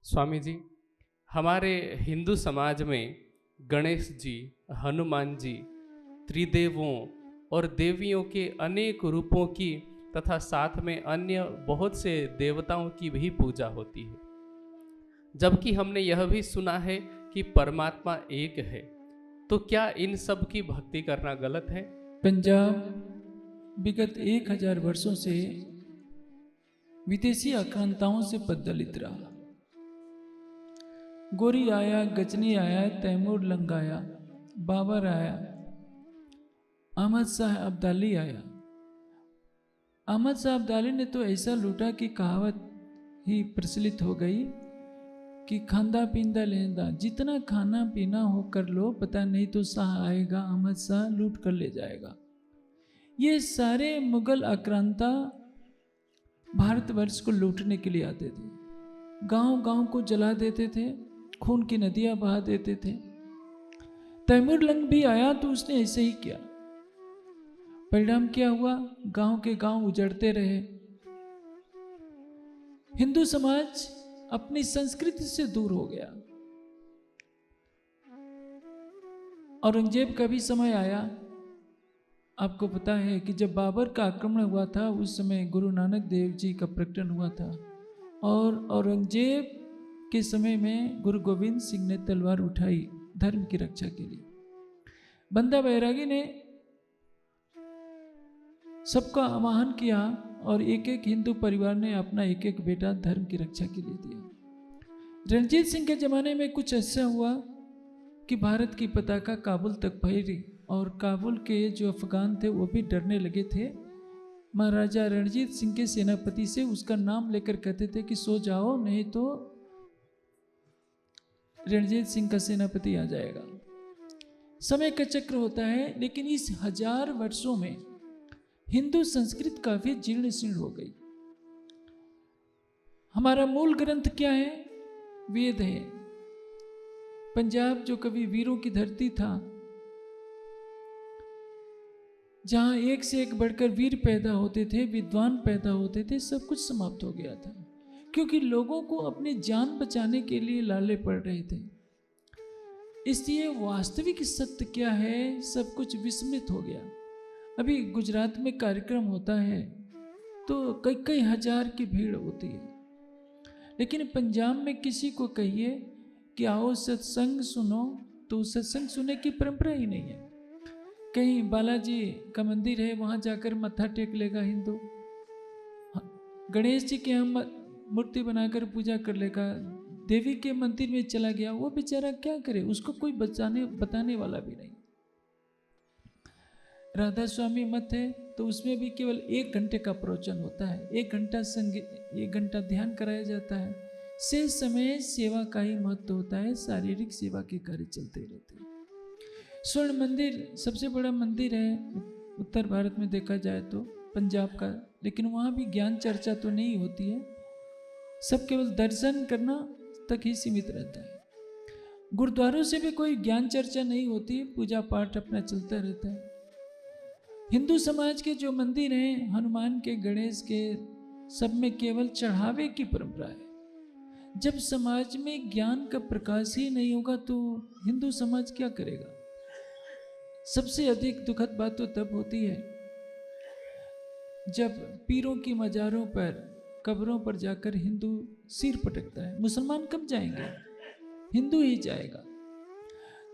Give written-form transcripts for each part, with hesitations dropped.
स्वामी जी, हमारे हिंदू समाज में गणेश जी, हनुमान जी, त्रिदेवों और देवियों के अनेक रूपों की तथा साथ में अन्य बहुत से देवताओं की भी पूजा होती है। जबकि हमने यह भी सुना है कि परमात्मा एक है, तो क्या इन सब की भक्ति करना गलत है? पंजाब विगत 1000 वर्षों से विदेशी आक्रांताओं से पद्दलित रहा। गोरी आया, गजनी आया, तैमूर लंग आया, बाबर आया, अहमद शाह अब्दाली आया। अहमद शाह अब्दाली ने तो ऐसा लूटा कि कहावत ही प्रचलित हो गई कि खांदा पींदा लेंदा, जितना खाना पीना हो कर लो, पता नहीं तो शाह आएगा, अहमद शाह लूट कर ले जाएगा। ये सारे मुगल आक्रांता भारतवर्ष को लूटने के लिए आते थे। गांव गांव को जला देते थे, खून की नदियां बहा देते थे। तैमूर लंग भी आया तो उसने ऐसे ही किया। परिणाम क्या हुआ? गांव के गांव उजड़ते रहे। हिंदू समाज अपनी संस्कृति से दूर हो गया। औरंगजेब का भी समय आया। आपको पता है कि जब बाबर का आक्रमण हुआ था, उस समय गुरु नानक देव जी का प्रकटन हुआ था और औरंगजेब के समय में गुरु गोविंद सिंह ने तलवार उठाई धर्म की रक्षा के लिए। बंदा बैरागी ने सबका आह्वान किया और एक एक हिंदू परिवार ने अपना एक एक बेटा धर्म की रक्षा के लिए दिया। रणजीत सिंह के जमाने में कुछ ऐसा हुआ कि भारत की पताका काबुल तक फैली और काबुल के जो अफगान थे वो भी डरने लगे थे। महाराजा रणजीत सिंह के सेनापति से उसका नाम लेकर कहते थे कि सो जाओ, नहीं तो रणजीत सिंह का सेनापति आ जाएगा। समय का चक्र होता है, लेकिन इस 1000 वर्षों में हिंदू संस्कृति काफी जीर्ण शीर्ण हो गई। हमारा मूल ग्रंथ क्या है? वेद है। पंजाब जो कभी वीरों की धरती था, जहां एक से एक बढ़कर वीर पैदा होते थे, विद्वान पैदा होते थे, सब कुछ समाप्त हो गया था, क्योंकि लोगों को अपनी जान बचाने के लिए लाले पड़ रहे थे। इसलिए वास्तविक सत्य क्या है, सब कुछ विस्मृत हो गया। अभी गुजरात में कार्यक्रम होता है तो कई कई हजार की भीड़ होती है, लेकिन पंजाब में किसी को कहिए कि आओ सत्संग सुनो, तो सत्संग सुनने की परंपरा ही नहीं है। कहीं बालाजी का मंदिर है, वहां जाकर मत्था टेक लेगा हिंदू। गणेश जी के यहाँ मूर्ति बनाकर पूजा कर लेगा। देवी के मंदिर में चला गया, वो बेचारा क्या करे, उसको कोई बताने वाला भी नहीं। राधा स्वामी मत है तो उसमें भी केवल 1 घंटे का प्रवचन होता है, 1 घंटा संगीत, 1 घंटा ध्यान कराया जाता है। शेष समय सेवा का ही महत्व होता है, शारीरिक सेवा के कार्य चलते रहते हैं। स्वर्ण मंदिर सबसे बड़ा मंदिर है उत्तर भारत में देखा जाए तो, पंजाब का, लेकिन वहाँ भी ज्ञान चर्चा तो नहीं होती है, सब केवल दर्शन करना तक ही सीमित रहता है। गुरुद्वारों से भी कोई ज्ञान चर्चा नहीं होती, पूजा पाठ अपना चलता रहता है। हिंदू समाज के जो मंदिर हैं, हनुमान के, गणेश के, सब में केवल चढ़ावे की परंपरा है। जब समाज में ज्ञान का प्रकाश ही नहीं होगा तो हिंदू समाज क्या करेगा? सबसे अधिक दुखद बात तो तब होती है जब पीरों की मजारों पर, कब्रों पर जाकर हिंदू सिर पटकता है। मुसलमान कब जाएंगे? हिंदू ही जाएगा।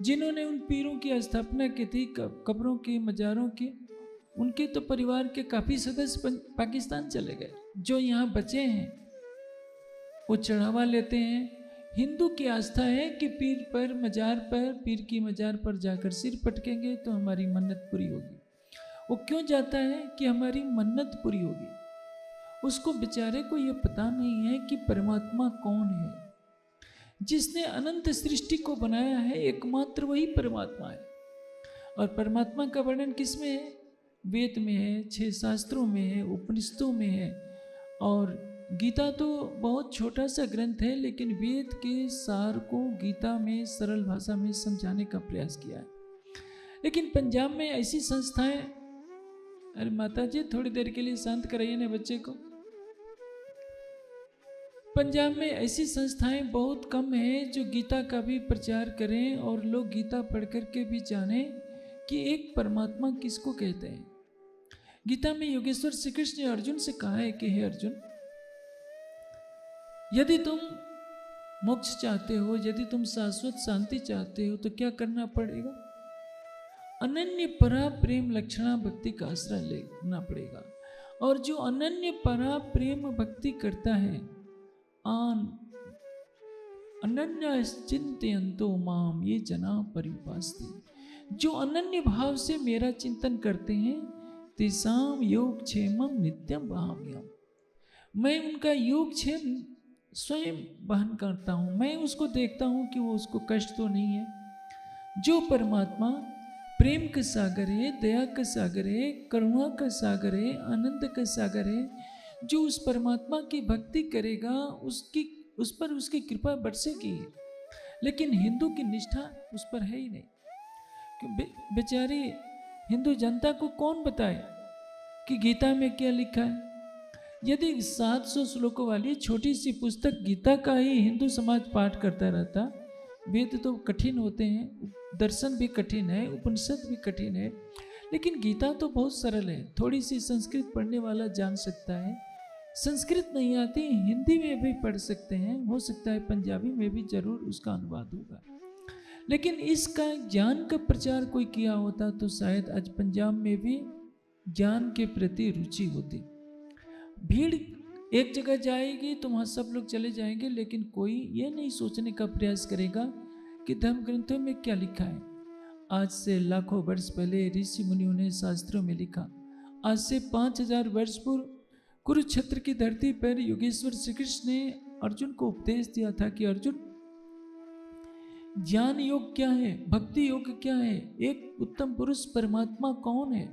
जिन्होंने उन पीरों की स्थापना की थी, कब्रों की, मजारों की, उनके तो परिवार के काफी सदस्य पाकिस्तान चले गए। जो यहाँ बचे हैं वो चढ़ावा लेते हैं। हिंदू की आस्था है कि पीर पर, मजार पर, पीर की मजार पर जाकर सिर पटकेंगे तो हमारी मन्नत पूरी होगी। वो क्यों जाता है? कि हमारी मन्नत पूरी होगी। उसको बेचारे को ये पता नहीं है कि परमात्मा कौन है। जिसने अनंत सृष्टि को बनाया है, एकमात्र वही परमात्मा है। और परमात्मा का वर्णन किसमें है? वेद में है, 6 शास्त्रों में है, उपनिषदों में है। और गीता तो बहुत छोटा सा ग्रंथ है, लेकिन वेद के सार को गीता में सरल भाषा में समझाने का प्रयास किया है। लेकिन पंजाब में ऐसी संस्थाएं, अरे माता जी थोड़ी देर के लिए शांत कराइए ना बच्चे को। पंजाब में ऐसी संस्थाएं बहुत कम हैं जो गीता का भी प्रचार करें और लोग गीता पढ़ कर के भी जानें कि एक परमात्मा किसको कहते हैं। गीता में योगेश्वर श्री कृष्ण ने अर्जुन से कहा है कि हे अर्जुन, यदि तुम मोक्ष चाहते हो, यदि तुम शाश्वत शांति चाहते हो तो क्या करना पड़ेगा? अनन्य परा प्रेम लक्षणा भक्ति का आश्रय लेना पड़ेगा। और जो अनन्य परा प्रेम भक्ति करता है, अनन्य चिंतयन्तो माम ये जना परिपास्ते, जो अनन्य भाव से मेरा चिंतन करते हैं, तेसाम योग क्षेमम नित्यम वहाम्यहम्, मैं उनका योग क्षेम स्वयं वहन करता हूँ। मैं उसको देखता हूँ कि वो उसको कष्ट तो नहीं है। जो परमात्मा प्रेम का सागर है, दया का सागर है, करुणा का सागर है, आनंद का सागर है, जो उस परमात्मा की भक्ति करेगा उस पर उसकी कृपा बरसेगी। लेकिन हिंदू की निष्ठा उस पर है ही नहीं। बेचारी हिंदू जनता को कौन बताए कि गीता में क्या लिखा है? यदि 700 श्लोकों वाली छोटी सी पुस्तक गीता का ही हिंदू समाज पाठ करता रहता, वेद तो कठिन होते हैं, दर्शन भी कठिन है, उपनिषद भी कठिन है, लेकिन गीता तो बहुत सरल है। थोड़ी सी संस्कृत पढ़ने वाला जान सकता है। संस्कृत नहीं आती, हिंदी में भी पढ़ सकते हैं, हो सकता है पंजाबी में भी जरूर उसका अनुवाद होगा। लेकिन इसका ज्ञान का प्रचार कोई किया होता तो शायद आज पंजाब में भी ज्ञान के प्रति रुचि होती। भीड़ एक जगह जाएगी तो वहाँ सब लोग चले जाएंगे, लेकिन कोई ये नहीं सोचने का प्रयास करेगा कि धर्म ग्रंथों में क्या लिखा है। आज से लाखों वर्ष पहले ऋषि मुनियों ने शास्त्रों में लिखा। आज से 5000 वर्ष पूर्व कुरुक्षेत्र की धरती पर योगेश्वर श्री कृष्ण ने अर्जुन को उपदेश दिया था कि अर्जुन, ज्ञान योग क्या है, भक्ति योग क्या है, एक उत्तम पुरुष परमात्मा कौन है।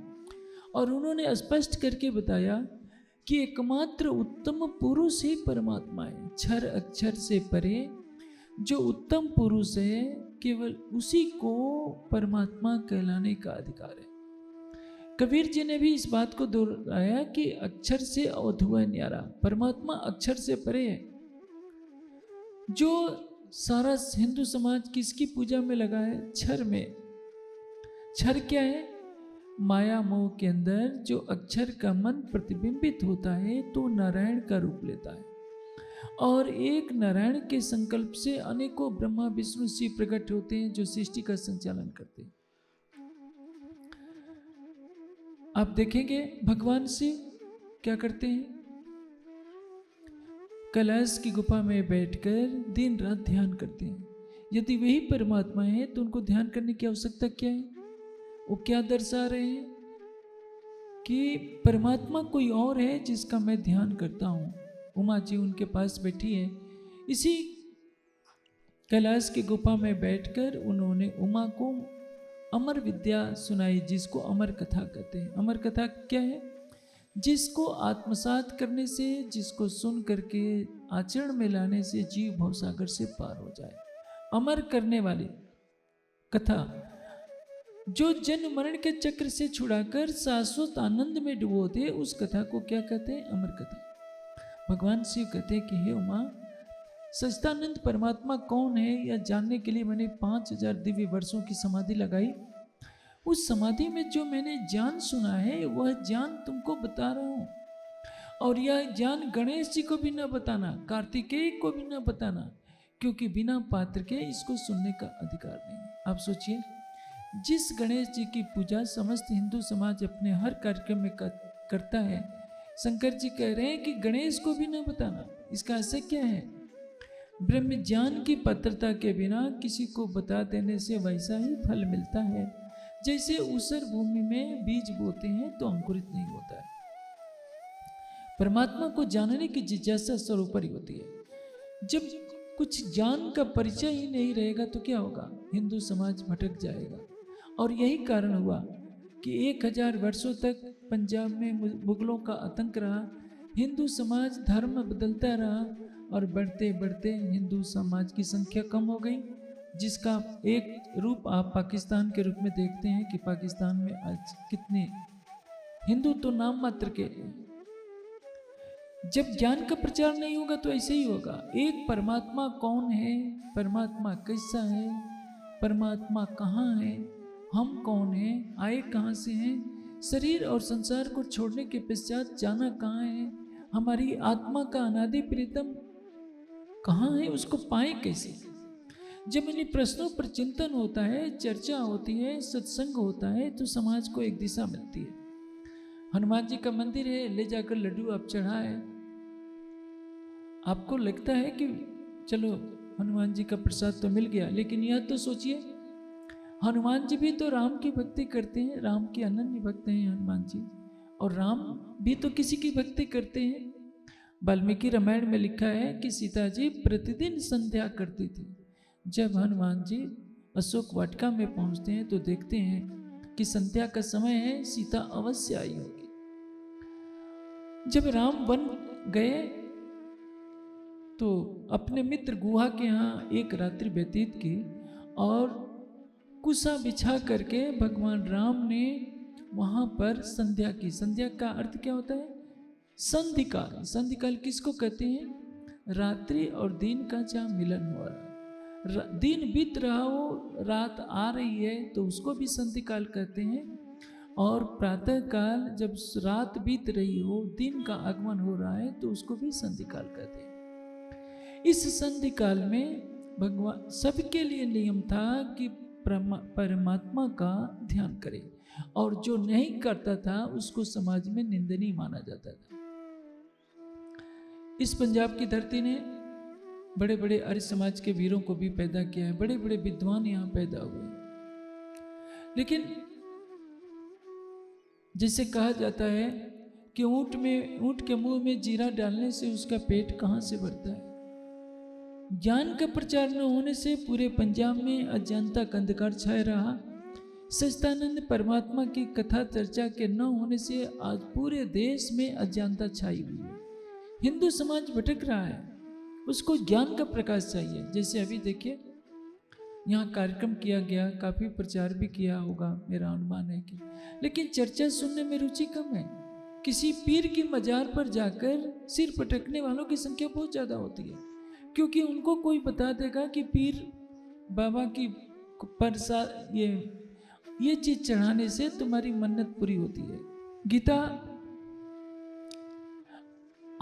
और उन्होंने स्पष्ट करके बताया कि एकमात्र उत्तम पुरुष ही परमात्मा है, क्षर अक्षर से परे जो उत्तम पुरुष है, केवल उसी को परमात्मा कहलाने का अधिकार है। कबीर जी ने भी इस बात को दोहराया कि अक्षर से अधुआ न्यारा, परमात्मा अक्षर से परे है। जो सारा हिंदू समाज किसकी पूजा में लगा है? क्षर में। क्षर क्या है? माया मोह के अंदर जो अक्षर का मन प्रतिबिंबित होता है तो नारायण का रूप लेता है, और एक नारायण के संकल्प से अनेकों ब्रह्मा विष्णु शिव प्रकट होते हैं जो सृष्टि का संचालन करते हैं। आप देखेंगे भगवान शिव क्या करते हैं? कैलाश की गुफा में बैठकर दिन रात ध्यान करते हैं। यदि वही परमात्मा है तो उनको ध्यान करने की आवश्यकता क्या है? वो क्या दर्शा रहे हैं कि परमात्मा कोई और है जिसका मैं ध्यान करता हूं। उमा जी उनके पास बैठी है। इसी कैलाश की गुफा में बैठकर उन्होंने उमा को अमर विद्या सुनाई, जिसको अमर कथा कहते हैं। अमर कथा क्या है? जिसको आत्मसात करने से, जिसको सुन करके आचरण में लाने से जीव भवसागर से पार हो जाए। अमर करने वाली कथा, जो जन्म मरण के चक्र से छुड़ाकर शाश्वत आनंद में डुबो दे, उस कथा को क्या कहते हैं? अमर कथा। भगवान शिव कहते हैं कि हे उमा, सच्चिदानंद परमात्मा कौन है यह जानने के लिए मैंने 5000 दिव्य वर्षों की समाधि लगाई। उस समाधि में जो मैंने ज्ञान सुना है वह ज्ञान तुमको बता रहा हूं, और यह ज्ञान गणेश जी को भी न बताना, कार्तिकेय को भी न बताना, क्योंकि बिना पात्र के इसको सुनने का अधिकार नहीं। आप सोचिए, जिस गणेश जी की पूजा समस्त हिंदू समाज अपने हर कार्यक्रम में करता है, शंकर जी कह रहे हैं कि गणेश को भी न बताना। इसका आशय क्या है? ब्रह्म ज्ञान की पात्रता के बिना किसी को बता देने से वैसा ही फल मिलता है जैसे ऊसर भूमि में बीज बोते हैं तो अंकुरित नहीं होता है। परमात्मा को जानने की जिज्ञासा सर्वोपरि होती है। जब कुछ ज्ञान का परिचय ही नहीं रहेगा तो क्या होगा? हिंदू समाज भटक जाएगा। और यही कारण हुआ कि 1000 वर्षों तक पंजाब में मुगलों का आतंक रहा। हिंदू समाज धर्म बदलता रहा और बढ़ते बढ़ते हिंदू समाज की संख्या कम हो गई, जिसका एक रूप आप पाकिस्तान के रूप में देखते हैं कि पाकिस्तान में आज कितने हिंदू तो नाम मात्र के, जब ज्ञान का प्रचार नहीं होगा तो ऐसे ही होगा। एक परमात्मा कौन है, परमात्मा कैसा है, परमात्मा कहाँ है, हम कौन हैं, आए कहाँ से हैं, शरीर और संसार को छोड़ने के पश्चात जाना कहाँ है, हमारी आत्मा का अनादि प्रीतम कहाँ है, उसको पाए कैसे। जब इन प्रश्नों पर चिंतन होता है, चर्चा होती है, सत्संग होता है, तो समाज को एक दिशा मिलती है। हनुमान जी का मंदिर है, ले जाकर लड्डू आप चढ़ाए, आपको लगता है कि चलो हनुमान जी का प्रसाद तो मिल गया, लेकिन यह तो सोचिए हनुमान जी भी तो राम की भक्ति करते हैं, राम के अनन्य भक्त हैं हनुमान जी, और राम भी तो किसी की भक्ति करते हैं। वाल्मीकि रामायण में लिखा है कि सीता जी प्रतिदिन संध्या करती थी। जब हनुमान जी अशोक वाटिका में पहुंचते हैं तो देखते हैं कि संध्या का समय है, सीता अवश्य आई होगी। जब राम वन गए तो अपने मित्र गुहा के यहाँ एक रात्रि व्यतीत की और कुशा बिछा करके भगवान राम ने वहाँ पर संध्या की। संध्या का अर्थ क्या होता है? संधिकाल। संधिकाल किसको कहते हैं? रात्रि और दिन का जहाँ मिलन हुआ, दिन बीत रहा हो, रात आ रही है तो उसको भी संधिकाल कहते हैं, और प्रातः काल जब रात बीत रही हो, दिन का आगमन हो रहा है तो उसको भी संधिकाल कहते हैं। इस संधिकाल में भगवान सबके लिए नियम था कि परमात्मा का ध्यान करें, और जो नहीं करता था उसको समाज में निंदनीय माना जाता था। इस पंजाब की धरती ने बड़े बड़े आर्य समाज के वीरों को भी पैदा किया है, बड़े बड़े विद्वान यहाँ पैदा हुए। लेकिन जैसे कहा जाता है कि ऊंट के मुंह में जीरा डालने से उसका पेट कहाँ से भरता है। ज्ञान का प्रचार न होने से पूरे पंजाब में अज्ञानता का अंधकार छाया रहा। सच्चिदानंद परमात्मा की कथा चर्चा के न होने से आज पूरे देश में अज्ञानता छाई हुई है। हिंदू समाज भटक रहा है, उसको ज्ञान का प्रकाश चाहिए। जैसे अभी देखिए यहाँ कार्यक्रम किया गया, काफ़ी प्रचार भी किया होगा मेरा अनुमान है कि, लेकिन चर्चा सुनने में रुचि कम है। किसी पीर की मजार पर जाकर सिर पटकने वालों की संख्या बहुत ज़्यादा होती है, क्योंकि उनको कोई बता देगा कि पीर बाबा की प्रसाद ये चीज़ चढ़ाने से तुम्हारी मन्नत पूरी होती है। गीता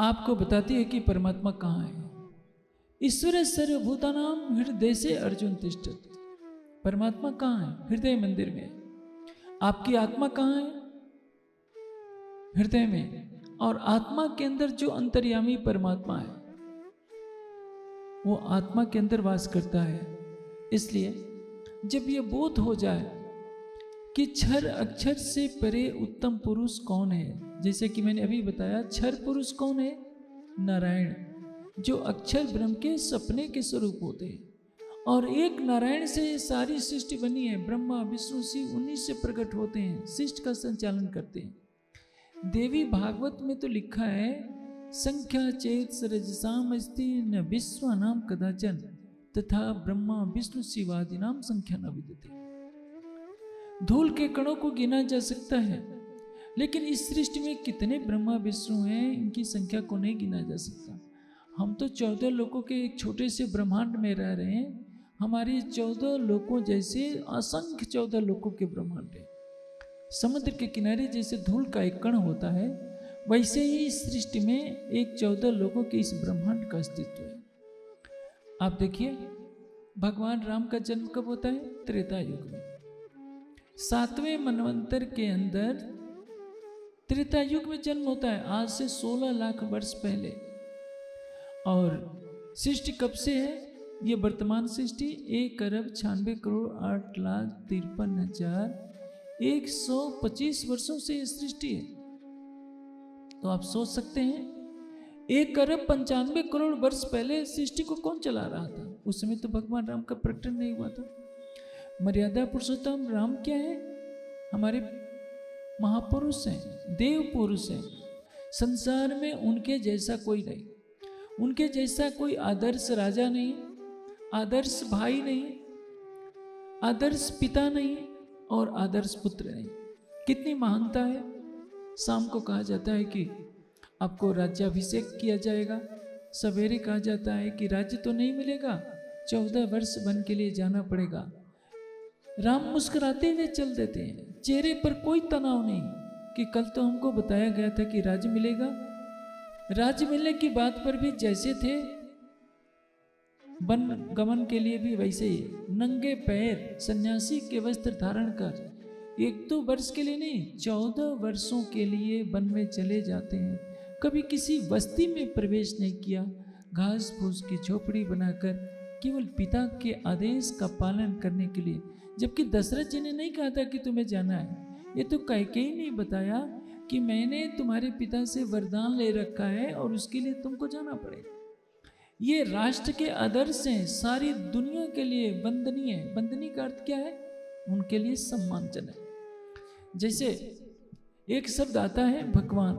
आपको बताती है कि परमात्मा कहाँ है। ईश्वर सर्वभूतानां हृदय से अर्जुन तिष्ठति। परमात्मा कहाँ है? हृदय मंदिर में। आपकी आत्मा कहाँ है? हृदय में। और आत्मा के अंदर जो अंतर्यामी परमात्मा है वो आत्मा के अंदर वास करता है। इसलिए जब ये बोध हो जाए कि क्षर अक्षर से परे उत्तम पुरुष कौन है, जैसे कि मैंने अभी बताया, क्षर पुरुष कौन है? नारायण, जो अक्षर ब्रह्म के सपने के स्वरूप होते हैं। और एक नारायण से सारी सृष्टि बनी है। ब्रह्मा विष्णु शिव उन्हीं से प्रकट होते हैं, सृष्टि का संचालन करते हैं। देवी भागवत में तो लिखा है, संख्या चेत सरजसाम अस्ति न विश्वानाम कदाचन तथा ब्रह्मा विष्णु शिवादि नाम संख्या न विद्यते। धूल के कणों को गिना जा सकता है, लेकिन इस सृष्टि में कितने ब्रह्मा विष्णु हैं, इनकी संख्या को नहीं गिना जा सकता। हम तो 14 लोकों के एक छोटे से ब्रह्मांड में रह रहे हैं। हमारी 14 लोकों जैसे असंख्य 14 लोकों के ब्रह्मांड है। समुद्र के किनारे जैसे धूल का एक कण होता है, वैसे ही इस सृष्टि में एक 14 लोकों के इस ब्रह्मांड का अस्तित्व है। आप देखिए, भगवान राम का जन्म कब होता है? त्रेता युग में। 7वें मनवंतर के अंदर त्रेता युग में जन्म होता है, आज से 16 लाख वर्ष पहले। और सृष्टि कब से है? ये वर्तमान सृष्टि 1,96,53,125 वर्षों से ये सृष्टि है। तो आप सोच सकते हैं 1,95,00,00,000 वर्ष पहले सृष्टि को कौन चला रहा था? उस समय तो भगवान राम का प्रकटन नहीं हुआ था। मर्यादा पुरुषोत्तम राम क्या है? हमारे महापुरुष हैं, देव पुरुष हैं। संसार में उनके जैसा कोई नहीं, उनके जैसा कोई आदर्श राजा नहीं, आदर्श भाई नहीं, आदर्श पिता नहीं और आदर्श पुत्र नहीं। कितनी महानता है। शाम को कहा जाता है कि आपको राज्याभिषेक किया जाएगा। सवेरे कहा जाता है कि राज्य तो नहीं मिलेगा, 14 वर्ष वन के लिए जाना पड़ेगा। राम मुस्कुराते हुए चल देते हैं, चेहरे पर कोई तनाव नहीं कि कल तो हमको बताया गया था कि राज्य मिलेगा। राज्य मिलने की बात पर भी जैसे थे, वन गमन के लिए भी वैसे ही नंगे पैर सन्यासी के वस्त्र धारण कर 1-2 वर्ष के लिए नहीं, 14 वर्षों के लिए वन में चले जाते हैं। कभी किसी बस्ती में प्रवेश नहीं किया, घास फूस की झोपड़ी बनाकर केवल पिता के आदेश का पालन करने के लिए। जबकि दशरथ जी ने नहीं कहा था कि तुम्हें जाना है, ये तो कैकेयी ने बताया कि मैंने तुम्हारे पिता से वरदान ले रखा है और उसके लिए तुमको जाना पड़ेगा। ये राष्ट्र के आदर्श हैं, सारी दुनिया के लिए वंदनीय है। वंदनीय का अर्थ क्या है? उनके लिए सम्मानजनक। जैसे एक शब्द आता है भगवान,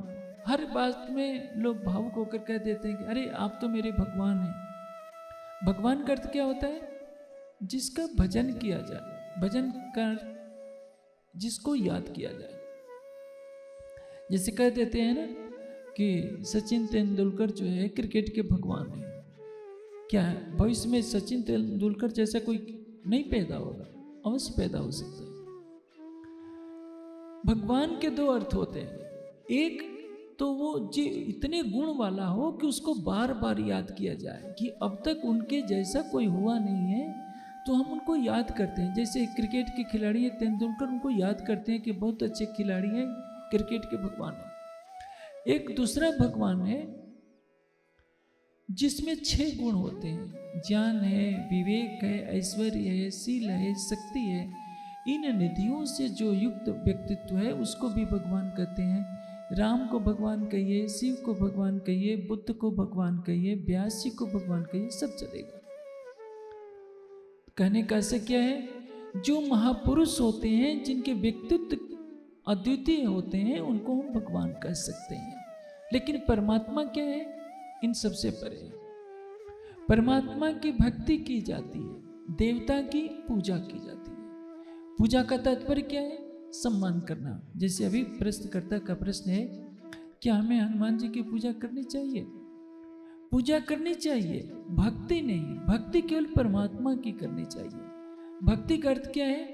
हर बात में लोग भावुक होकर कह देते हैं कि अरे आप तो मेरे भगवान हैं। भगवान का अर्थ क्या होता है? जिसका भजन किया जाए, भजन कर जिसको याद किया जाए। जैसे कह देते हैं ना कि सचिन तेंदुलकर जो है क्रिकेट के भगवान हैं। क्या है, भविष्य में सचिन तेंदुलकर जैसा कोई नहीं पैदा होगा? अवश्य पैदा हो सकता है। भगवान के 2 अर्थ होते हैं, एक तो वो जो इतने गुण वाला हो कि उसको बार बार याद किया जाए कि अब तक उनके जैसा कोई हुआ नहीं है, तो हम उनको याद करते हैं। जैसे क्रिकेट के खिलाड़ी हैं तेंदुलकर, उनको याद करते हैं कि बहुत अच्छे खिलाड़ी हैं, क्रिकेट के भगवान हैं। एक दूसरा भगवान है जिसमें 6 गुण होते हैं, ज्ञान है, विवेक है, ऐश्वर्य है, शील है, शक्ति है। इन निधियों से जो युक्त व्यक्तित्व है उसको भी भगवान कहते हैं। राम को भगवान कहिए, शिव को भगवान कहिए, बुद्ध को भगवान कहिए, व्यास जी को भगवान कहिए, सब चलेगा। कहने का से क्या है, जो महापुरुष होते हैं जिनके व्यक्तित्व अद्वितीय होते हैं उनको हम भगवान कह सकते हैं। लेकिन परमात्मा क्या है? इन सबसे परे। परमात्मा की भक्ति की जाती है, देवता की पूजा की जाती है। पूजा का तात्पर्य क्या है? सम्मान करना। जैसे अभी प्रश्नकर्ता का प्रश्न है, क्या हमें हनुमान जी की पूजा करनी चाहिए? पूजा करनी चाहिए, भक्ति नहीं। भक्ति केवल परमात्मा की करनी चाहिए। भक्ति का अर्थ क्या है?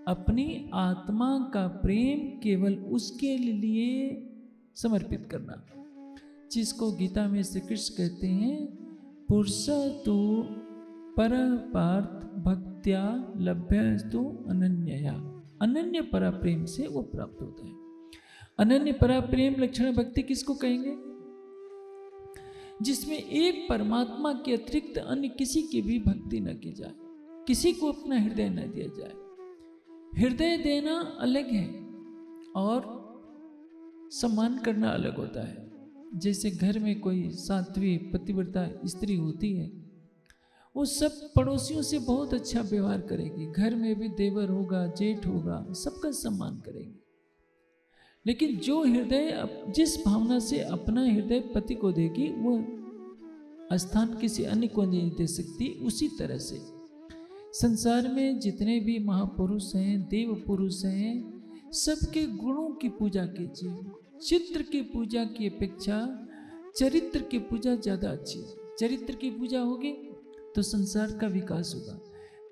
अपनी आत्मा का प्रेम केवल उसके लिए समर्पित करना, जिसको गीता में श्री कृष्ण कहते हैं, पुरुषस्तु पर पार्थ भक्त्या लभ्यस्तु अनन्यया। अनन्य परा प्रेम से वो प्राप्त होता है। अनन्य परा प्रेम लक्षण भक्ति किसको कहेंगे? जिसमें एक परमात्मा के अतिरिक्त अन्य किसी की भी भक्ति न की जाए, किसी को अपना हृदय न दिया जाए। हृदय देना अलग है और सम्मान करना अलग होता है। जैसे घर में कोई साध्वी पतिव्रता स्त्री होती है, वो सब पड़ोसियों से बहुत अच्छा व्यवहार करेगी, घर में भी देवर होगा, जेठ होगा, सबका सम्मान करेगी। लेकिन जो हृदय जिस भावना से अपना हृदय पति को देगी, वो स्थान किसी अन्य को नहीं दे सकती। उसी तरह से संसार में जितने भी महापुरुष हैं, देव पुरुष हैं, सबके गुणों की पूजा कीजिए। चित्र की पूजा की अपेक्षा चरित्र की पूजा ज़्यादा अच्छी है। चरित्र की पूजा होगी तो संसार का विकास होगा।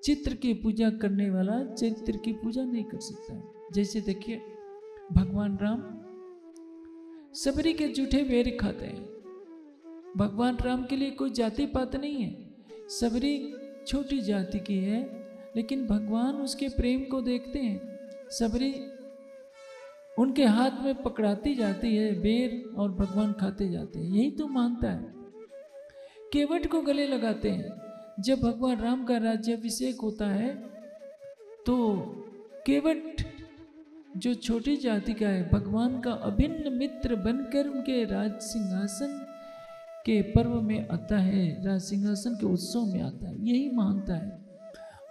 चित्र की पूजा करने वाला चरित्र की पूजा नहीं कर सकता है। जैसे देखिए भगवान राम सबरी के जूठे बेर खाते हैं। भगवान राम के लिए कोई जाति पात नहीं है। सबरी छोटी जाति की है, लेकिन भगवान उसके प्रेम को देखते हैं। सबरी उनके हाथ में पकड़ाती जाती है बेर और भगवान खाते जाते हैं। यही तो मानता है। केवट को गले लगाते हैं। जब भगवान राम का राज्याभिषेक होता है तो केवट जो छोटी जाति का है, भगवान का अभिन्न मित्र बनकर उनके राज सिंहासन के पर्व में आता है, राज सिंहासन के उत्सव में आता है। यही मानता है।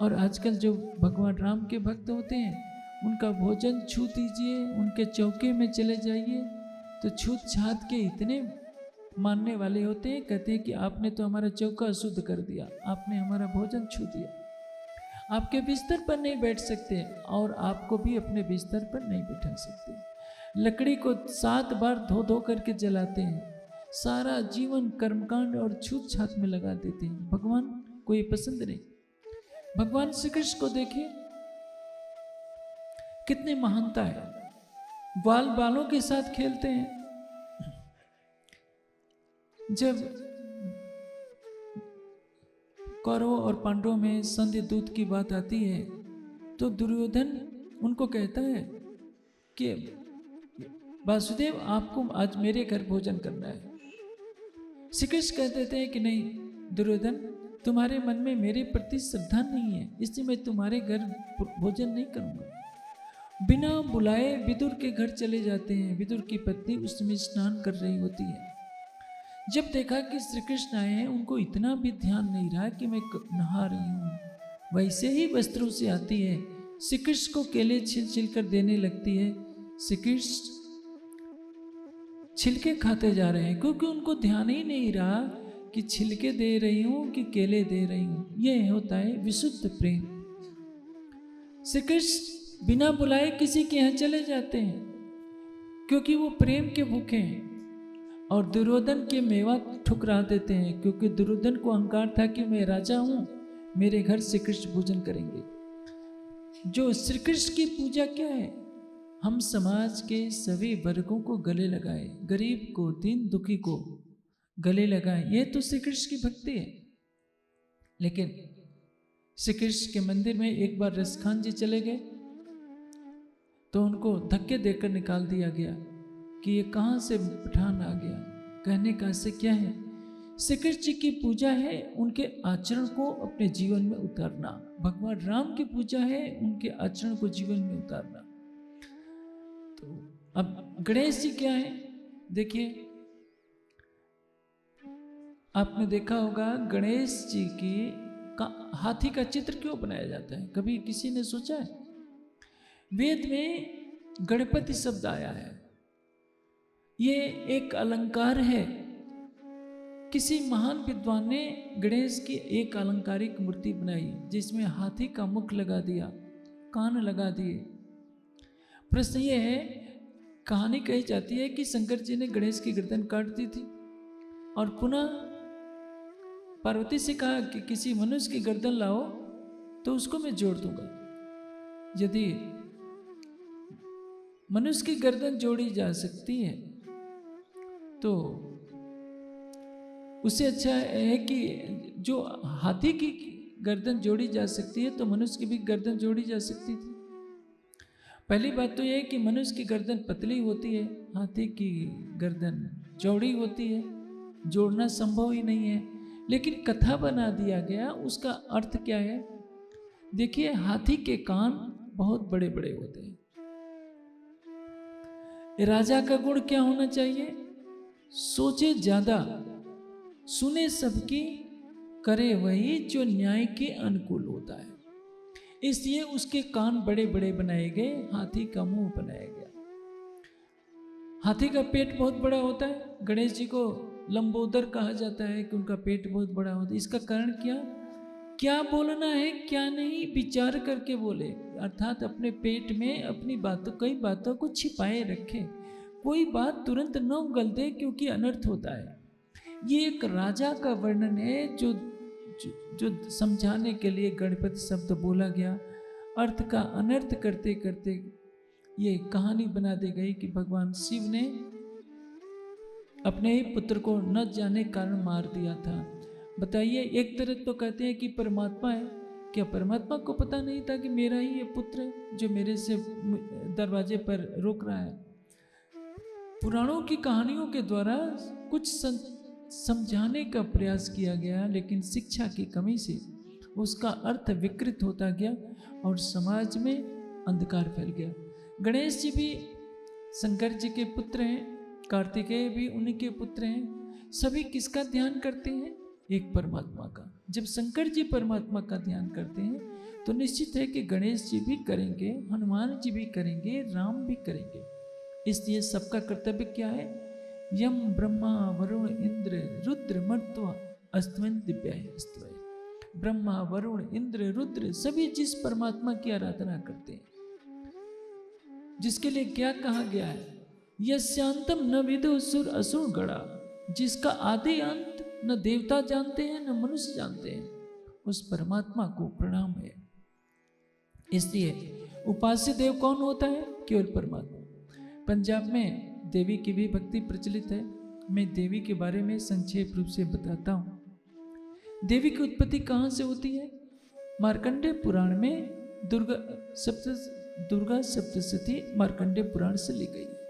और आजकल जो भगवान राम के भक्त होते हैं, उनका भोजन छू दीजिए, उनके चौके में चले जाइए तो छूत छात के इतने मानने वाले होते हैं, कहते हैं कि आपने तो हमारा चौका अशुद्ध कर दिया, आपने हमारा भोजन छू दिया, आपके बिस्तर पर नहीं बैठ सकते और आपको भी अपने बिस्तर पर नहीं बिठा सकते। लकड़ी को 7 बार धो धो करके जलाते हैं, सारा जीवन कर्मकांड और छूत छात में लगा देते हैं। भगवान को ये पसंद नहीं। भगवान श्री कृष्ण को देखिए, कितनी महानता है, बाल बालों के साथ खेलते हैं। जब कौरवों और पांडवों में संधि दूत की बात आती है तो दुर्योधन उनको कहता है कि वासुदेव आपको आज मेरे घर भोजन करना है। श्री कृष्ण कह देते हैं कि नहीं दुर्योधन, तुम्हारे मन में मेरे प्रति श्रद्धा नहीं है, इसलिए मैं तुम्हारे घर भोजन नहीं करूंगा। बिना बुलाए विदुर के घर चले जाते हैं। विदुर की पत्नी उस समय स्नान कर रही होती है। जब देखा कि श्री कृष्ण आए हैं, उनको इतना भी ध्यान नहीं रहा कि मैं नहा रही हूँ, वैसे ही वस्त्रों से आती है, श्री कृष्ण को केले छिल छिल कर देने लगती है। श्री कृष्ण छिलके खाते जा रहे हैं, क्योंकि उनको ध्यान ही नहीं रहा कि छिलके दे रही हूँ कि केले दे रही हूँ। यह होता है विशुद्ध प्रेम। श्री कृष्ण बिना बुलाए किसी के यहाँ चले जाते हैं, क्योंकि वो प्रेम के भूखे हैं। और दुर्योधन के मेवा ठुकरा देते हैं, क्योंकि दुर्योधन को अहंकार था कि मैं राजा हूं, मेरे घर श्री कृष्ण पूजन करेंगे। जो श्री कृष्ण की पूजा क्या है? हम समाज के सभी वर्गों को गले लगाए, गरीब को, दीन दुखी को गले लगाए, ये तो श्री कृष्ण की भक्ति है। लेकिन श्री कृष्ण के मंदिर में एक बार रसखान जी चले गए तो उनको धक्के देकर निकाल दिया गया कि ये कहाँ से पठान आ गया। कहने का से क्या है? श्री कृष्ण जी की पूजा है उनके आचरण को अपने जीवन में उतारना। भगवान राम की पूजा है उनके आचरण को जीवन में उतारना। तो अब गणेश जी क्या है? देखिए, आपने देखा होगा गणेश जी की हाथी का चित्र क्यों बनाया जाता है? कभी किसी ने सोचा है? वेद में गणपति शब्द आया है, ये एक अलंकार है। किसी महान विद्वान ने गणेश की एक अलंकारिक मूर्ति बनाई जिसमें हाथी का मुख लगा दिया, कान लगा दिए। प्रश्न ये है, कहानी कही जाती है कि शंकर जी ने गणेश की गर्दन काट दी थी और पुनः पार्वती से कहा कि किसी मनुष्य की गर्दन लाओ तो उसको मैं जोड़ दूंगा। यदि मनुष्य की गर्दन जोड़ी जा सकती है तो उससे अच्छा है कि जो हाथी की गर्दन जोड़ी जा सकती है तो मनुष्य की भी गर्दन जोड़ी जा सकती थी। पहली बात तो यह है कि मनुष्य की गर्दन पतली होती है, हाथी की गर्दन चौड़ी होती है, जोड़ना संभव ही नहीं है। लेकिन कथा बना दिया गया, उसका अर्थ क्या है? देखिए, हाथी के कान बहुत बड़े बड़े होते हैं। राजा का गुण क्या होना चाहिए? सोचे ज्यादा, सुने सबकी, करे वही जो न्याय के अनुकूल होता है। इसलिए उसके कान बड़े बड़े बनाए गए, हाथी का मुंह बनाया गया। हाथी का पेट बहुत बड़ा होता है। गणेश जी को लंबोदर कहा जाता है कि उनका पेट बहुत बड़ा होता है। इसका कारण क्या बोलना है क्या नहीं, विचार करके बोले, अर्थात अपने पेट में अपनी बातों, कई बातों को छिपाए रखे, कोई बात तुरंत न उगल दे क्योंकि अनर्थ होता है। ये एक राजा का वर्णन है जो समझाने के लिए गणपति शब्द बोला गया। अर्थ का अनर्थ करते करते ये कहानी बना दी गई कि भगवान शिव ने अपने ही पुत्र को न जाने कारण मार दिया था। बताइए, एक तरफ तो कहते हैं कि परमात्मा है, क्या परमात्मा को पता नहीं था कि मेरा ही ये पुत्र है जो मेरे से दरवाजे पर रोक रहा है? पुराणों की कहानियों के द्वारा कुछ समझाने का प्रयास किया गया, लेकिन शिक्षा की कमी से उसका अर्थ विकृत होता गया और समाज में अंधकार फैल गया। गणेश जी भी शंकर जी के पुत्र हैं, कार्तिकेय भी उन्हीं के पुत्र हैं। सभी किसका ध्यान करते हैं? एक परमात्मा का। जब शंकर जी परमात्मा का ध्यान करते हैं तो निश्चित है कि गणेश जी भी करेंगे, हनुमान जी भी करेंगे, राम भी करेंगे। इसलिए सबका कर्तव्य क्या है? यम ब्रह्मा वरुण इंद्र रुद्र मर्त्वा अस्त्वं दिव्यास्तवे। ब्रह्मा वरुण इंद्र रुद्र सभी जिस परमात्मा की आराधना करते हैं, जिसके लिए क्या कहा गया है? यस्यांतम न विदु सुर असुर गणा, जिसका आदि अंत न देवता जानते हैं न मनुष्य जानते हैं, उस परमात्मा को प्रणाम है। इसलिए उपास्य देव कौन होता है? केवल परमात्मा। पंजाब में देवी की भी भक्ति प्रचलित है। मैं देवी के बारे में संक्षेप रूप से बताता हूँ। देवी की उत्पत्ति कहाँ से होती है? मार्कंडेय पुराण में दुर्गा सप्तशती मार्कंडेय पुराण से ली गई है।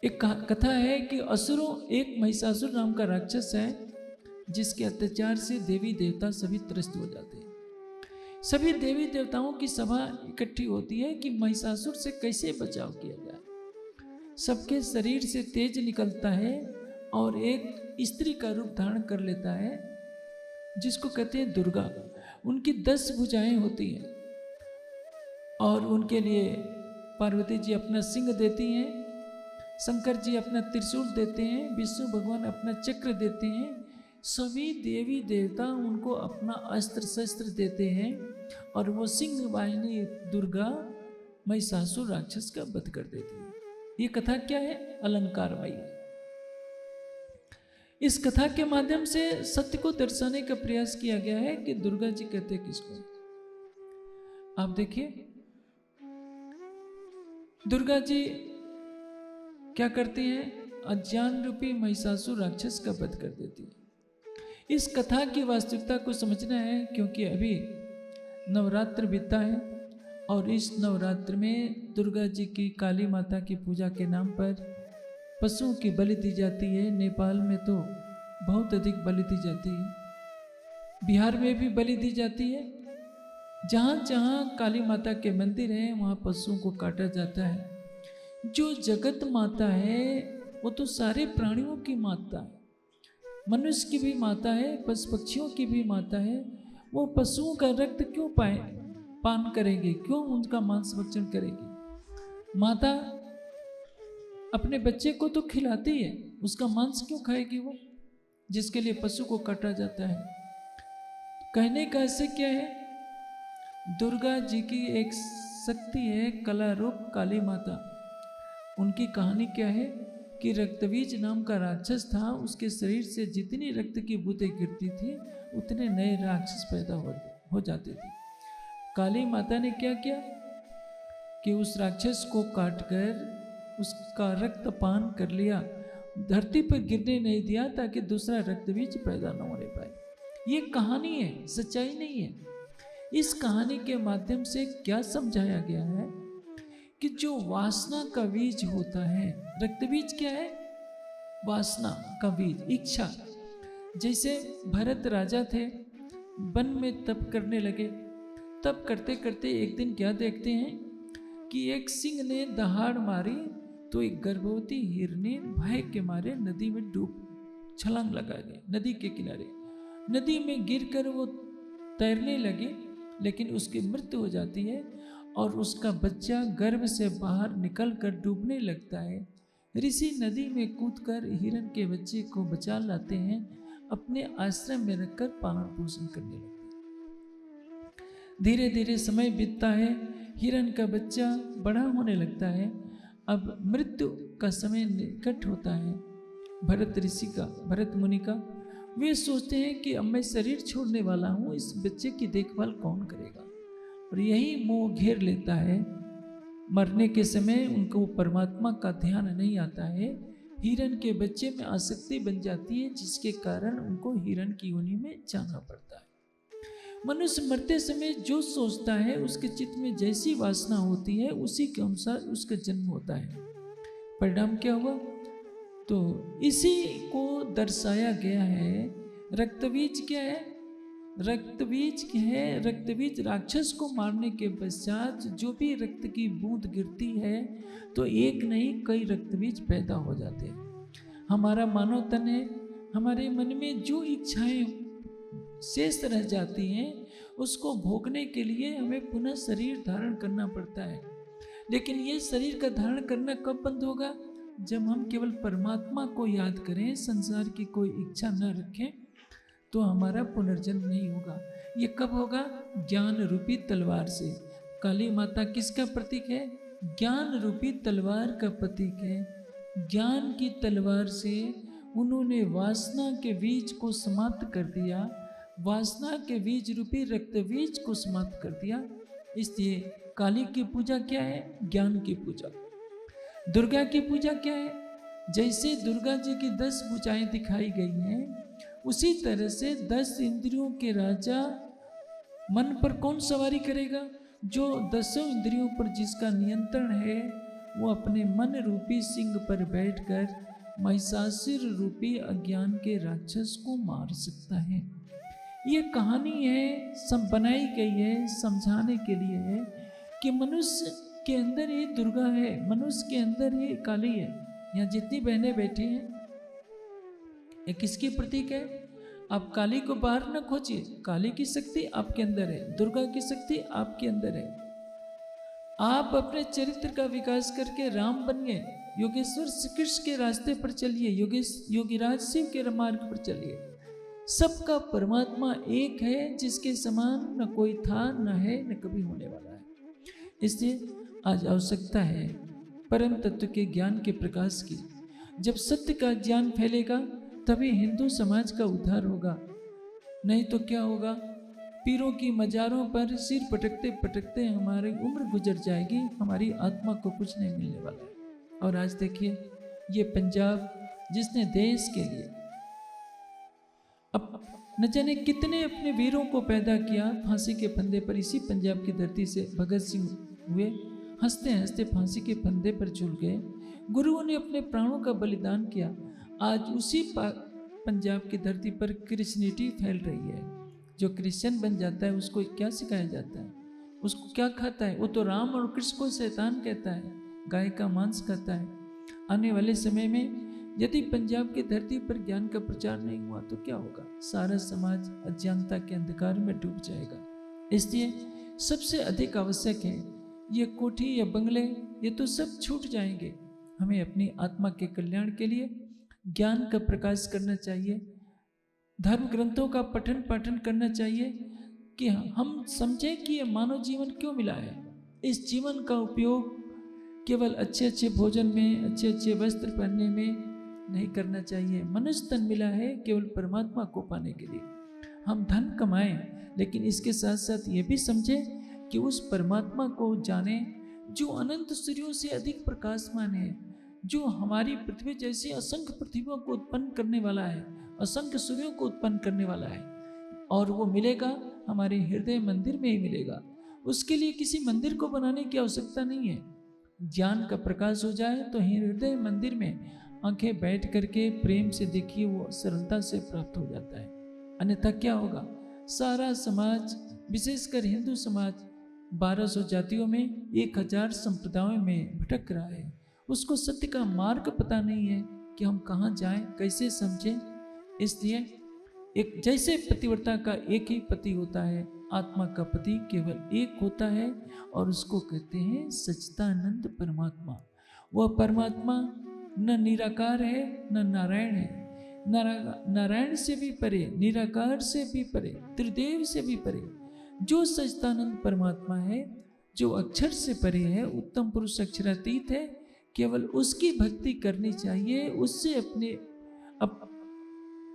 एक कथा है कि असुरों, एक महिषासुर नाम का राक्षस है, जिसके अत्याचार से देवी देवता सभी त्रस्त हो जाते हैं। सभी देवी देवताओं की सभा इकट्ठी होती है कि महिषासुर से कैसे बचाव किया जाए। सबके शरीर से तेज निकलता है और एक स्त्री का रूप धारण कर लेता है, जिसको कहते हैं दुर्गा। उनकी 10 भुजाएं होती हैं और उनके लिए पार्वती जी अपना सिंह देती हैं, शंकर जी अपना त्रिशूल देते हैं, विष्णु भगवान अपना चक्र देते हैं। सभी देवी देवता उनको अपना अस्त्र शस्त्र देते हैं और वो सिंह वाहिनी दुर्गा महिषासुर राक्षस का वध कर देती है। ये कथा क्या है? अलंकारमयी है। इस कथा के माध्यम से सत्य को दर्शाने का प्रयास किया गया है कि दुर्गा जी कहते हैं किसको। आप देखिए, दुर्गा जी क्या करती है? अज्ञान रूपी महिषासुर राक्षस का वध कर देती है। इस कथा की वास्तविकता को समझना है, क्योंकि अभी नवरात्र बीता है और इस नवरात्र में दुर्गा जी की, काली माता की पूजा के नाम पर पशुओं की बलि दी जाती है। नेपाल में तो बहुत अधिक बलि दी जाती है, बिहार में भी बलि दी जाती है। जहाँ जहाँ काली माता के मंदिर हैं वहाँ पशुओं को काटा जाता है। जो जगत माता है वो तो सारे प्राणियों की माता है, मनुष्य की भी माता है, पशु पक्षियों की भी माता है। वो पशुओं का रक्त क्यों पान करेगी? क्यों उनका मांस भक्षण करेगी? माता अपने बच्चे को तो खिलाती है, उसका मांस क्यों खाएगी वो, जिसके लिए पशु को काटा जाता है? कहने का ऐसे क्या है? दुर्गा जी की एक शक्ति है, कला रूप काली माता। उनकी कहानी क्या है कि रक्तबीज नाम का राक्षस था, उसके शरीर से जितनी रक्त की बूंदें गिरती थी उतने नए राक्षस पैदा हो जाते थे। काली माता ने क्या किया कि उस राक्षस को काटकर उसका रक्त पान कर लिया, धरती पर गिरने नहीं दिया ताकि दूसरा रक्तबीज पैदा न होने पाए। ये कहानी है, सच्चाई नहीं है। इस कहानी के माध्यम से क्या समझाया गया है कि जो वासना का बीज होता है, रक्त बीज क्या है? वासना का बीज, इच्छा। जैसे भरत राजा थे, वन में तप करने लगे। तप करते करते एक दिन क्या देखते हैं कि एक सिंह ने दहाड़ मारी तो एक गर्भवती हिरनी भय के मारे नदी में छलांग लगा गई। नदी के किनारे नदी में गिरकर वो तैरने लगी, लेकिन उसकी मृत्यु हो जाती है और उसका बच्चा गर्भ से बाहर निकलकर डूबने लगता है। ऋषि नदी में कूदकर हिरण के बच्चे को बचा लाते हैं, अपने आश्रम में रखकर पालन पोषण करने लगते हैं। धीरे धीरे समय बीतता है, हिरण का बच्चा बड़ा होने लगता है। अब मृत्यु का समय निकट होता है भरत मुनि का। वे सोचते हैं कि अब मैं शरीर छोड़ने वाला हूँ, इस बच्चे की देखभाल कौन करेगा? और यही मोह घेर लेता है। मरने के समय उनको परमात्मा का ध्यान नहीं आता है, हिरण के बच्चे में आसक्ति बन जाती है, जिसके कारण उनको हिरण की योनि में जाना पड़ता है। मनुष्य मरते समय जो सोचता है, उसके चित्त में जैसी वासना होती है उसी के अनुसार उसका जन्म होता है। परिणाम क्या हुआ? तो इसी को दर्शाया गया है। रक्तबीज क्या है? रक्तबीज है, रक्तबीज राक्षस को मारने के पश्चात जो भी रक्त की बूंद गिरती है तो एक नहीं कई रक्तबीज पैदा हो जाते हैं। हमारा मानव तन है, हमारे मन में जो इच्छाएं शेष रह जाती हैं उसको भोगने के लिए हमें पुनः शरीर धारण करना पड़ता है। लेकिन ये शरीर का धारण करना कब बंद होगा? जब हम केवल परमात्मा को याद करें, संसार की कोई इच्छा न रखें, तो हमारा पुनर्जन्म नहीं होगा। ये कब होगा? ज्ञान रूपी तलवार से। काली माता किसका प्रतीक है? ज्ञान रूपी तलवार का प्रतीक है। ज्ञान की तलवार से उन्होंने वासना के बीज को समाप्त कर दिया, वासना के बीज रूपी रक्त बीज को समाप्त कर दिया। इसलिए काली की पूजा क्या है? ज्ञान की पूजा। दुर्गा की पूजा क्या है? जैसे दुर्गा जी की 10 भुजाएं दिखाई गई हैं, उसी तरह से 10 इंद्रियों के राजा मन पर कौन सवारी करेगा? जो 10 इंद्रियों पर जिसका नियंत्रण है, वो अपने मन रूपी सिंह पर बैठकर महिषासुर रूपी अज्ञान के राक्षस को मार सकता है। ये कहानी है, सब बनाई गई है समझाने के लिए है कि मनुष्य के अंदर ये दुर्गा है, मनुष्य के अंदर ये काली है। यहाँ जितनी बहनें बैठी हैं, ये किसकी प्रतीक है? आप काली को बाहर न खोजिए, काली की शक्ति आपके अंदर है, दुर्गा की शक्ति आपके अंदर है। आप अपने चरित्र का विकास करके राम बनिए, योगेश्वर श्री कृष्ण के रास्ते पर चलिए, योगीराज शिव के मार्ग पर चलिए। सबका परमात्मा एक है, जिसके समान न कोई था, न है, न कभी होने वाला है। इसलिए आज आवश्यकता है परम तत्व के ज्ञान के प्रकाश की। जब सत्य का ज्ञान फैलेगा तभी हिंदू समाज का उद्धार होगा, नहीं तो क्या होगा? पीरों की मजारों पर सिर पटकते पटकते हमारी उम्र गुजर जाएगी, हमारी आत्मा को कुछ नहीं मिलने वाला है। और आज देखिए, ये पंजाब जिसने देश के लिए अब न जाने कितने अपने वीरों को पैदा किया, फांसी के फंदे पर इसी पंजाब की धरती से भगत सिंह हुए, हंसते हंसते फांसी के फंदे पर झूल गए। गुरुओं ने अपने प्राणों का बलिदान किया। आज उसी पंजाब की धरती पर क्रिश्चियनिटी फैल रही है। जो क्रिश्चियन बन जाता है उसको क्या सिखाया जाता है? उसको क्या खाता है? वो तो राम और कृष्ण को शैतान कहता है, गाय का मांस खाता है। आने वाले समय में यदि पंजाब की धरती पर ज्ञान का प्रचार नहीं हुआ तो क्या होगा? सारा समाज अज्ञानता के अंधकार में डूब जाएगा। इसलिए सबसे अधिक आवश्यक है, ये कोठी या बंगले ये तो सब छूट जाएंगे। हमें अपनी आत्मा के कल्याण के लिए ज्ञान का प्रकाश करना चाहिए, धर्म ग्रंथों का पठन पाठन करना चाहिए कि हम समझें कि ये मानव जीवन क्यों मिला है। इस जीवन का उपयोग केवल अच्छे अच्छे भोजन में, अच्छे अच्छे वस्त्र पहनने में नहीं करना चाहिए। मनुष्य तन मिला है केवल परमात्मा को पाने के लिए। हम धन कमाएं, लेकिन इसके साथ साथ ये भी समझें कि उस परमात्मा को जाने जो अनंत सूर्यों से अधिक प्रकाशमान है, जो हमारी पृथ्वी जैसी असंख्य पृथ्वियों को उत्पन्न करने वाला है, असंख्य सूर्यों को उत्पन्न करने वाला है। और वो मिलेगा हमारे हृदय मंदिर में ही मिलेगा। उसके लिए किसी मंदिर को बनाने की आवश्यकता नहीं है। ज्ञान का प्रकाश हो जाए तो हृदय मंदिर में आंखें बैठ करके प्रेम से देखिए, वो सरलता से प्राप्त हो जाता है। अन्यथा क्या होगा? सारा समाज, विशेषकर हिंदू समाज 1200 जातियों में 1000 संप्रदायों में भटक रहा है। उसको सत्य का मार्ग पता नहीं है कि हम कहाँ जाएं, कैसे समझें। इसलिए एक जैसे पतिव्रता का एक ही पति होता है, आत्मा का पति केवल एक होता है और उसको कहते हैं सच्चिदानंद परमात्मा। वह परमात्मा न निराकार है न नारायण है। नारायण से भी परे, निराकार से भी परे, त्रिदेव से भी परे जो सच्चिदानंद परमात्मा है, जो अक्षर से परे है, उत्तम पुरुष अक्षरातीत है, केवल उसकी भक्ति करनी चाहिए। उससे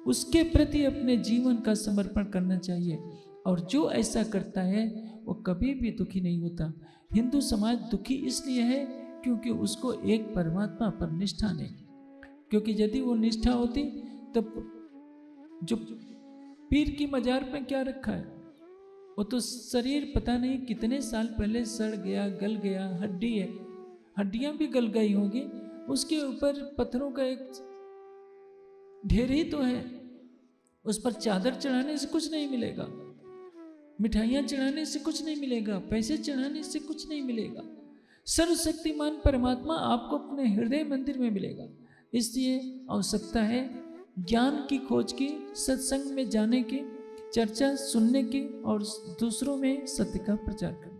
उसके प्रति अपने जीवन का समर्पण करना चाहिए। और जो ऐसा करता है वो कभी भी दुखी नहीं होता। हिंदू समाज दुखी इसलिए है क्योंकि उसको एक परमात्मा पर निष्ठा नहीं। क्योंकि यदि वो निष्ठा होती तब जो पीर की मजार पे क्या रखा है, वो तो शरीर पता नहीं कितने साल पहले सड़ गया, गल गया, हड्डी है, हड्डियां भी गल गई होंगी, उसके ऊपर पत्थरों का एक ढेर ही तो है। उस पर चादर चढ़ाने से कुछ नहीं मिलेगा, मिठाइयाँ चढ़ाने से कुछ नहीं मिलेगा, पैसे चढ़ाने से कुछ नहीं मिलेगा। सर्वशक्तिमान परमात्मा आपको अपने हृदय मंदिर में मिलेगा। इसलिए आवश्यकता है ज्ञान की खोज की, सत्संग में जाने की, चर्चा सुनने की और दूसरों में सत्य का प्रचार करने की।